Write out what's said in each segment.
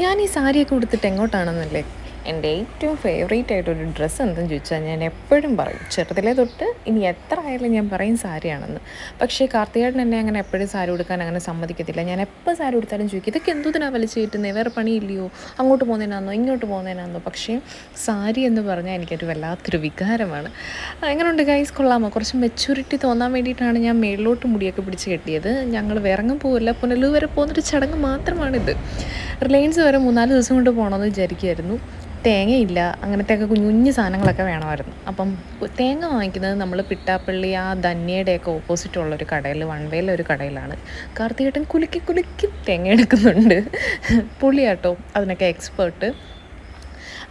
ഞാൻ ഈ സാരിയൊക്കെ ഉടുത്തിട്ട് എങ്ങോട്ടാണെന്നല്ലേ, എൻ്റെ ഏറ്റവും ഫേവറേറ്റ് ആയിട്ടൊരു ഡ്രസ്സ് എന്തെന്ന് ചോദിച്ചാൽ ഞാൻ എപ്പോഴും പറയും, ചെറുതിലേ തൊട്ട് ഇനി എത്ര ആയാലും ഞാൻ പറയും സാരിയാണെന്ന്. പക്ഷേ കാർത്തികേയൻ എന്നെ അങ്ങനെ എപ്പോഴും സാരി ഉടുക്കാൻ അങ്ങനെ സമ്മതിക്കത്തില്ല. ഞാൻ എപ്പോൾ സാരി ഉടുത്താലും ചോദിക്കും, ഇതൊക്കെ എന്തിനാ വലിച്ചു കയറ്റുന്നത്, വേറെ പണിയില്ലയോ, അങ്ങോട്ട് പോകുന്നതിനാന്നോ ഇങ്ങോട്ട് പോകുന്നതിനാന്നോ. പക്ഷേ സാരി എന്ന് പറഞ്ഞാൽ എനിക്കൊരു വല്ലാത്തൊരു വികാരമാണ്. എങ്ങനെയുണ്ട് ഗൈസ്, കൊള്ളാമോ? കുറച്ച് മെച്യൂരിറ്റി തോന്നാൻ വേണ്ടിയിട്ടാണ് ഞാൻ മേളിലോട്ട് മുടിയൊക്കെ പിടിച്ച് കെട്ടിയത്. ഞങ്ങൾ വേറെങ്ങും പോവില്ല, പുനലൂർ വരെ പോകുന്നൊരു ചടങ്ങ് മാത്രമാണിത്. റിലയൻസ് വരെ 3-4 ദിവസം കൊണ്ട് പോകണമെന്ന് വിചാരിക്കുമായിരുന്നു. തേങ്ങയില്ല, അങ്ങനത്തെയൊക്കെ കുഞ്ഞു കുഞ്ഞു സാധനങ്ങളൊക്കെ വേണമായിരുന്നു. അപ്പം തേങ്ങ വാങ്ങിക്കുന്നത് നമ്മൾ പിട്ടാപ്പള്ളി ആ ധന്യയുടെയൊക്കെ ഓപ്പോസിറ്റുള്ളൊരു കടയിൽ, വൺ വേയിലൊരു കടയിലാണ്. കാർത്തികേയൻ കുലുക്കി കുലുക്കി തേങ്ങ എടുക്കുന്നുണ്ട്. പുള്ളിയാട്ടോ അതിനൊക്കെ എക്സ്പേർട്ട്.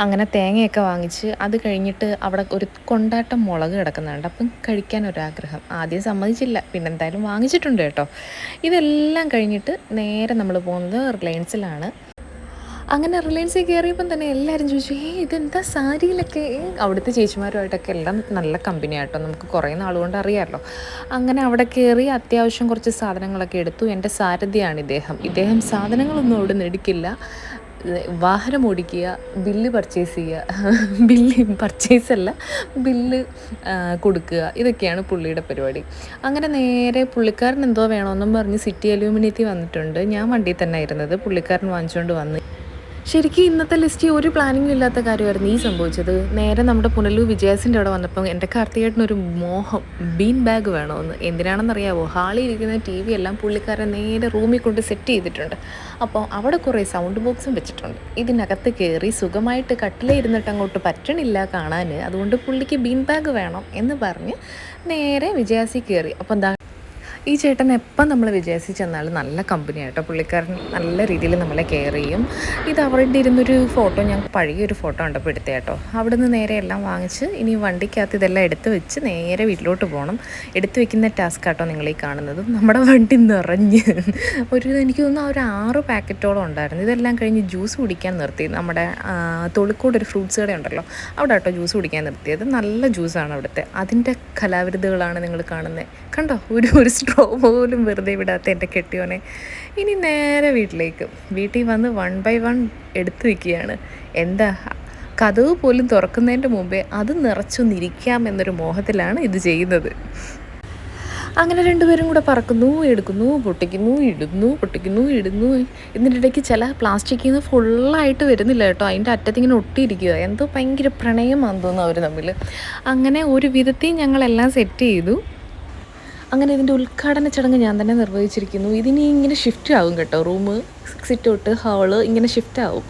അങ്ങനെ തേങ്ങയൊക്കെ വാങ്ങിച്ച് അത് കഴിഞ്ഞിട്ട് അവിടെ ഒരു കൊണ്ടാട്ടം മുളക് കിടക്കുന്നുണ്ട്. അപ്പം കഴിക്കാനൊരാഗ്രഹം. ആദ്യം സമ്മതിച്ചില്ല, പിന്നെ എന്തായാലും വാങ്ങിച്ചിട്ടുണ്ട് കേട്ടോ. ഇതെല്ലാം കഴിഞ്ഞിട്ട് നേരെ നമ്മൾ പോകുന്നത് റിലയൻസിലാണ്. അങ്ങനെ റിലയൻസിൽ കയറിയപ്പം തന്നെ എല്ലാവരും ചോദിച്ചു, ഇതെന്താ സാരിയിലൊക്കെ. അവിടുത്തെ ചേച്ചിമാരുമായിട്ടൊക്കെ എല്ലാം നല്ല കമ്പനിയായിട്ടോ, നമുക്ക് കുറേ നാളുകൊണ്ട് അറിയാമല്ലോ. അങ്ങനെ അവിടെ കയറി അത്യാവശ്യം കുറച്ച് സാധനങ്ങളൊക്കെ എടുത്തു. എൻ്റെ സാരഥിയാണ് ഇദ്ദേഹം സാധനങ്ങളൊന്നും അവിടെ നിന്ന് എടുക്കില്ല, വാഹനം ഓടിക്കുക, ബില്ല് പർച്ചേസ് ചെയ്യുക, ബില്ല് കൊടുക്കുക, ഇതൊക്കെയാണ് പുള്ളിയുടെ പരിപാടി. അങ്ങനെ നേരെ പുള്ളിക്കാരൻ എന്തോ വേണമെന്നും പറഞ്ഞ് സിറ്റി അലൂമിനിയത്തിൽ വന്നിട്ടുണ്ട്. ഞാൻ വണ്ടിയിൽ തന്നെ ആയിരുന്നത്, പുള്ളിക്കാരൻ വാങ്ങിച്ചുകൊണ്ട് വന്ന്. ശരിക്കും ഇന്നത്തെ ലിസ്റ്റിൽ ഒരു പ്ലാനിങ്ങും ഇല്ലാത്ത കാര്യമായിരുന്നു ഈ സംഭവിച്ചത്. നേരെ നമ്മുടെ പുനലൂർ വിജയാസിൻ്റെ അവിടെ വന്നപ്പോൾ എൻ്റെ കാർത്തികേയനൊരു മോഹം, ബീൻ ബാഗ് വേണമെന്ന്. എന്തിനാണെന്നറിയാവോ, ഹാളിൽ ഇരിക്കുന്ന ടി വി എല്ലാം പുള്ളിക്കാരൻ നേരെ റൂമിൽ കൊണ്ട് സെറ്റ് ചെയ്തിട്ടുണ്ട്. അപ്പോൾ അവിടെ കുറേ സൗണ്ട് ബോക്സും വെച്ചിട്ടുണ്ട്. ഇതിനകത്ത് കയറി സുഖമായിട്ട് കട്ടിലിരുന്നിട്ട് അങ്ങോട്ട് പറ്റണില്ല കാണാൻ, അതുകൊണ്ട് പുള്ളിക്ക് ബീൻ ബാഗ് വേണം എന്ന് പറഞ്ഞ് നേരെ വിജയാസി കയറി. അപ്പോൾ എന്താ, ഈ ചേട്ടൻ എപ്പം നമ്മൾ വിജയസി ചെന്നാലും നല്ല കമ്പനിയായിട്ടോ. പുള്ളിക്കാരൻ നല്ല രീതിയിൽ നമ്മളെ കെയർ ചെയ്യും. ഇത് അവരുടെ ഇരുന്നൊരു ഫോട്ടോ, ഞാൻ പഴയൊരു ഫോട്ടോ കണ്ടപ്പോൾ എടുത്തേ കേട്ടോ. അവിടെ നിന്ന് നേരെ എല്ലാം വാങ്ങിച്ച് ഇനി വണ്ടിക്കകത്ത് ഇതെല്ലാം എടുത്ത് വെച്ച് നേരെ വീട്ടിലോട്ട് പോകണം. എടുത്ത് വെക്കുന്ന ടാസ്ക് ആട്ടോ നിങ്ങളീ കാണുന്നത്. നമ്മുടെ വണ്ടി നിറഞ്ഞ് എനിക്ക് തോന്നുന്നു ഒരു 6 പാക്കറ്റോളം ഉണ്ടായിരുന്നു. ഇതെല്ലാം കഴിഞ്ഞ് ജ്യൂസ് കുടിക്കാൻ നിർത്തി. നമ്മുടെ തൊളിക്കോട് ഒരു ഫ്രൂട്ട്സ് കട ഉണ്ടല്ലോ, അവിടെ കേട്ടോ ജ്യൂസ് കുടിക്കാൻ നിർത്തിയത്. നല്ല ജ്യൂസാണ് അവിടുത്തെ. അതിൻ്റെ കലാവിരുദ്ധകളാണ് നിങ്ങൾ കാണുന്നത്. കണ്ടോ, ഒരു സ്ട്രോ പോലും വെറുതെ വിടാത്ത എൻ്റെ കെട്ടിയോനെ. ഇനി നേരെ വീട്ടിൽ വന്ന് 1 by 1 എടുത്തു വയ്ക്കുകയാണ്. എന്താ, കതവ് പോലും തുറക്കുന്നതിൻ്റെ മുമ്പേ അത് നിറച്ചൊന്നിരിക്കാം എന്നൊരു മോഹത്തിലാണ് ഇത് ചെയ്യുന്നത്. അങ്ങനെ രണ്ടുപേരും കൂടെ പറക്കുന്നു, എടുക്കുന്നു, പൊട്ടിക്കുന്നു, ഇടുന്നു. ഇതിനിടയ്ക്ക് ചില പ്ലാസ്റ്റിക്കിൽ നിന്ന് ഫുള്ളായിട്ട് വരുന്നില്ല കേട്ടോ, അതിൻ്റെ അറ്റത്തിങ്ങനെ ഒട്ടിയിരിക്കുക. എന്തോ ഭയങ്കര പ്രണയമാണെന്ന് തോന്നുന്നു അവർ തമ്മിൽ. അങ്ങനെ ഒരു വിധത്തിൽ ഞങ്ങളെല്ലാം സെറ്റ് ചെയ്തു. അങ്ങനെ ഇതിൻ്റെ ഉദ്ഘാടന ചടങ്ങ് ഞാൻ തന്നെ നിർവഹിച്ചിരിക്കുന്നു. ഇതിനി ഇങ്ങനെ ഷിഫ്റ്റ് ആവും കേട്ടോ, റൂം, സിറ്റ് ഔട്ട്, ഹാള് ഇങ്ങനെ ഷിഫ്റ്റ് ആവും.